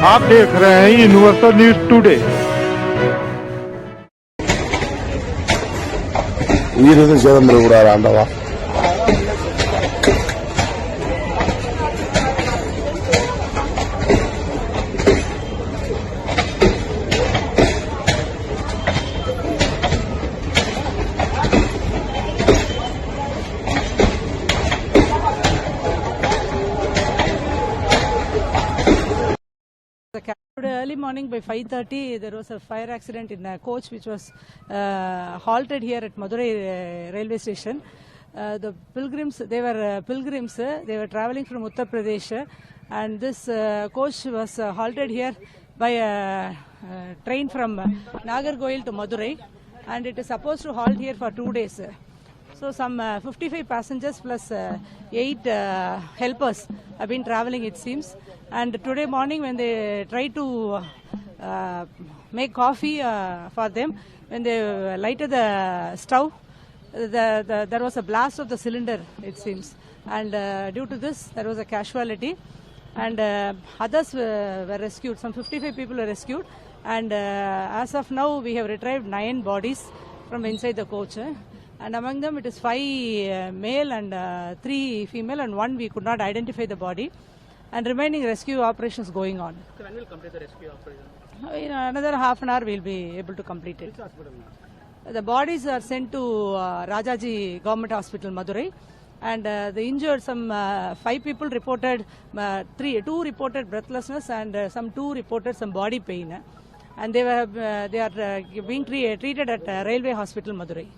आप देख रहे हैं यूनिवर्सल न्यूज टुडे। உயிரிழந்த சேதம் கூடாது ஆண்டவா. Early morning by 5:30, there was a fire accident in a coach which was halted here at Madurai railway station. The pilgrims, they were pilgrims. They were traveling from Uttar Pradesh, and this coach was halted here by a train from Nagarcoil to Madurai, and it is supposed to halt here for 2 days. So some 55 passengers plus 8 helpers have been traveling, it seems. And today morning when they tried to make coffee for them, when they lighted the stove, there was a blast of the cylinder, it seems. And due to this, there was a casualty. And others were rescued. Some 55 people were rescued. And as of now, we have retrieved 9 bodies from inside the coach. And among them, it is 5 male and 3 female, and 1 we could not identify the body. And remaining rescue operations going on. So when will complete the rescue operation? In another half an hour, we'll be able to complete it. Which hospital? The bodies are sent to Rajaji Government Hospital, Madurai. And the injured, some 5 people reported, 2 reported breathlessness, and some 2 reported some body pain. And they are being treated at Railway Hospital, Madurai.